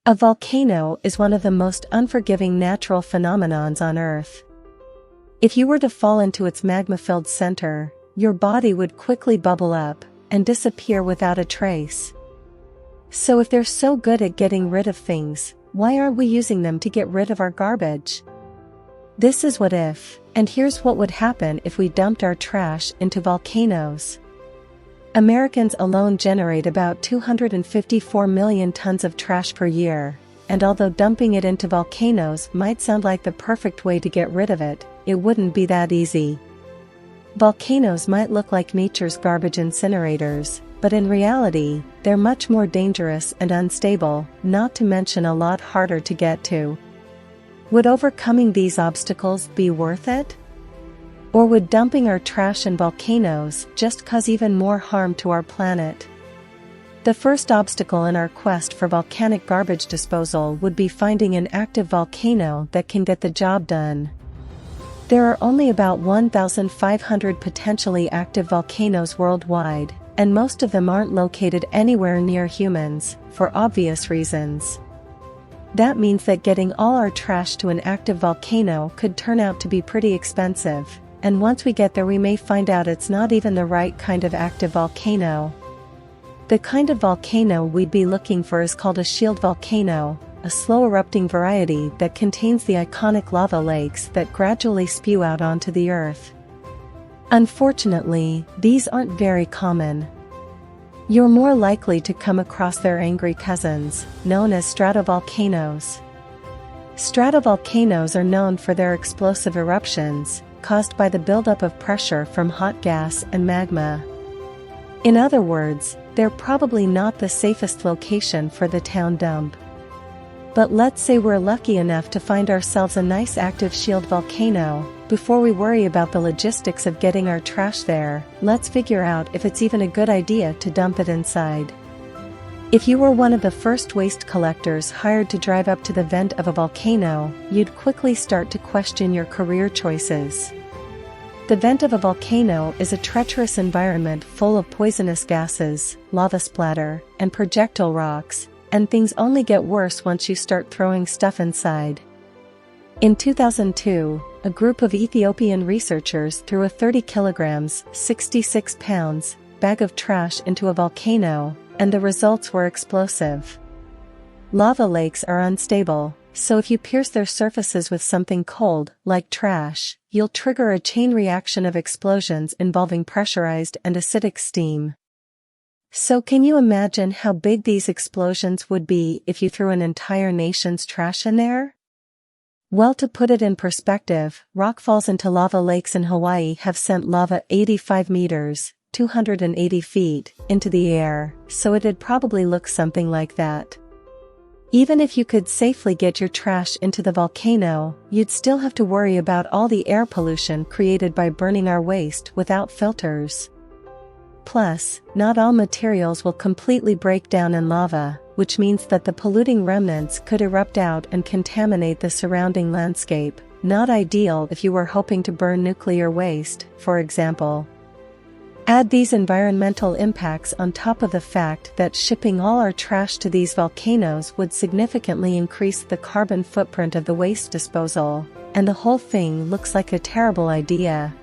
A volcano is one of the most unforgiving natural phenomenons on Earth. If you were to fall into its magma-filled center, your body would quickly bubble up and disappear without a trace. So if they're so good at getting rid of things, why aren't we using them to get rid of our garbage? This is what if, and here's what would happen if we dumped our trash into volcanoes. Americans alone generate about 254 million tons of trash per year, and although dumping it into volcanoes might sound like the perfect way to get rid of it, it wouldn't be that easy. Volcanoes might look like nature's garbage incinerators, but in reality, they're much more dangerous and unstable, not to mention a lot harder to get to. Would overcoming these obstacles be worth it? Or would dumping our trash in volcanoes just cause even more harm to our planet? The first obstacle in our quest for volcanic garbage disposal would be finding an active volcano that can get the job done. There are only about 1,500 potentially active volcanoes worldwide, and most of them aren't located anywhere near humans, for obvious reasons. That means that getting all our trash to an active volcano could turn out to be pretty expensive, and once we get there we may find out it's not even the right kind of active volcano. The kind of volcano we'd be looking for is called a shield volcano, a slow erupting variety that contains the iconic lava lakes that gradually spew out onto the earth. Unfortunately, these aren't very common. You're more likely to come across their angry cousins, known as stratovolcanoes. Stratovolcanoes are known for their explosive eruptions, caused by the buildup of pressure from hot gas and magma. In other words, they're probably not the safest location for the town dump. But let's say we're lucky enough to find ourselves a nice active shield volcano. Before we worry about the logistics of getting our trash there, let's figure out if it's even a good idea to dump it inside. If you were one of the first waste collectors hired to drive up to the vent of a volcano, you'd quickly start to question your career choices. The vent of a volcano is a treacherous environment full of poisonous gases, lava splatter, and projectile rocks, and things only get worse once you start throwing stuff inside. In 2002, a group of Ethiopian researchers threw a 30 kilograms, 66 pounds, bag of trash into a volcano, and the results were explosive. Lava lakes are unstable, so if you pierce their surfaces with something cold, like trash, you'll trigger a chain reaction of explosions involving pressurized and acidic steam. So can you imagine how big these explosions would be if you threw an entire nation's trash in there? Well, to put it in perspective, rockfalls into lava lakes in Hawaii have sent lava 85 meters, 280 feet, into the air, so it'd probably look something like that. Even if you could safely get your trash into the volcano, you'd still have to worry about all the air pollution created by burning our waste without filters. Plus, not all materials will completely break down in lava, which means that the polluting remnants could erupt out and contaminate the surrounding landscape, not ideal if you were hoping to burn nuclear waste, for example. Add these environmental impacts on top of the fact that shipping all our trash to these volcanoes would significantly increase the carbon footprint of the waste disposal, and the whole thing looks like a terrible idea.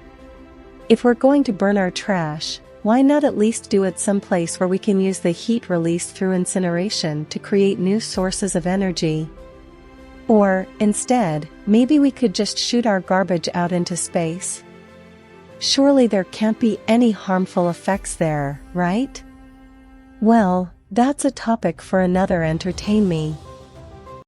If we're going to burn our trash, why not at least do it someplace where we can use the heat released through incineration to create new sources of energy? Or, instead, maybe we could just shoot our garbage out into space? Surely there can't be any harmful effects there, right? Well, that's a topic for another Entertain Me.